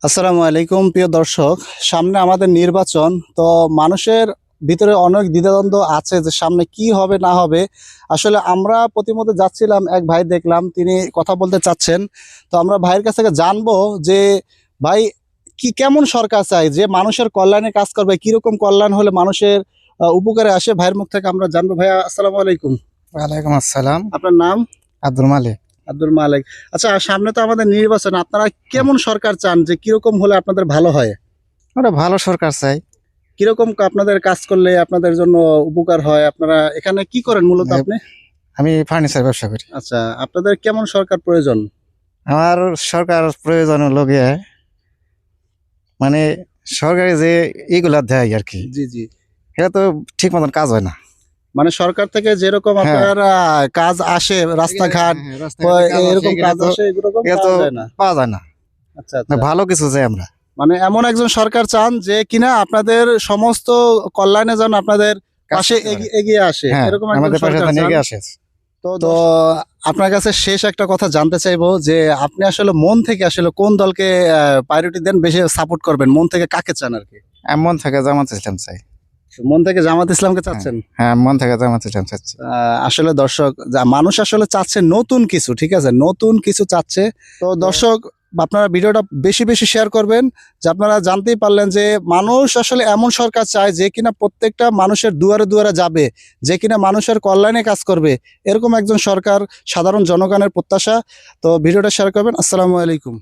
আসসালামু আলাইকুম প্রিয় দর্শক, সামনে আমাদের নির্বাচন। তো মানুষের ভিতরে অনেক দ্বিধাদ্বন্দ্ব আছে যে সামনে কি হবে না হবে। আসলে আমরা প্রতিমধ্যে যাচ্ছিলাম, এক ভাই দেখলাম তিনি কথা বলতে চাচ্ছেন। তো আমরা ভাইয়ের কাছ থেকে জানবো যে ভাই কি কেমন সরকার চাই যে মানুষের কল্যাণে কাজ করবে, কিরকম কল্যাণ হলে মানুষের উপকারে আসে। ভাইয়ের মুখ থেকে আমরা জানবো। ভাইয়া আসসালামু আলাইকুম। ওয়ালাইকুম আসসালাম। আপনার নাম? আব্দুল মালিক। আব্দুল মালিক। আচ্ছা, সামনে তো আমাদের নির্বাচন, আপনারা কেমন সরকার চান, যে কিরকম হলে আপনাদের ভালো হয়? আমরা ভালো সরকার চাই। কিরকম আপনাদের কাজ করলে আপনাদের জন্য উপকার হয়? আপনারা এখানে কি করেন মূলত আপনি? আমি ফার্নিচার ব্যবসা করি। আচ্ছা, আপনাদের কেমন সরকার প্রয়োজন? আমার সরকার প্রয়োজন হলো গিয়ে মানে সরকারি যে এইগুলা দেয় আর কি, জি জি। এটা তো ঠিক মতন কাজ হয় না। মানে সরকার থেকে যেরকম হ্যাঁ। আপনার কাজ আসে, রাস্তাঘাট এরকম কাজ আসে, এগুলো এটা তো পাওয়া যায় না। পাওয়া যায় না। আচ্ছা আচ্ছা। ভালো কিছু চাই আমরা। মানে এমন একজন সরকার চান যে কিনা আপনাদের সমস্ত কল্যাণে যেন আপনাদের পাশে এগিয়ে আসে, হ্যাঁ, এরকম একজন আমাদের পাশে সরকার চান। এগিয়ে আসে। তো আপনার কাছে শেষ একটা কথা জানতে চাইবো যে আপনি আসলে মন থেকে আসলে কোন দলকে প্রায়োরিটি দেন, বেশি সাপোর্ট করবেন, মন থেকে কাকে চান আর কি? এমন থেকে জামাত ইসলাম চাই। মন থেকে জামাত ইসলামকে চাচ্ছেন? হ্যাঁ, মন থেকে জামাত ইসলাম চাচ্ছি। আসলে দর্শক, মানুষ আসলে চাচ্ছে নতুন কিছু, ঠিক আছে, নতুন কিছু চাচ্ছে। তো দর্শক, আপনারা ভিডিওটা বেশি বেশি শেয়ার করবেন, যে আপনারা জানতেই পারলেন যে মানুষ আসলে এমন সরকার চায় যে কিনা প্রত্যেকটা মানুষের দুয়ারে দুয়ারে যাবে, যে কিনা মানুষের কল্যাণে কাজ করবে। এরকম একজন সরকার সাধারণ জনগণের প্রত্যাশা। তো ভিডিওটা শেয়ার করবেন। আসসালামু আলাইকুম।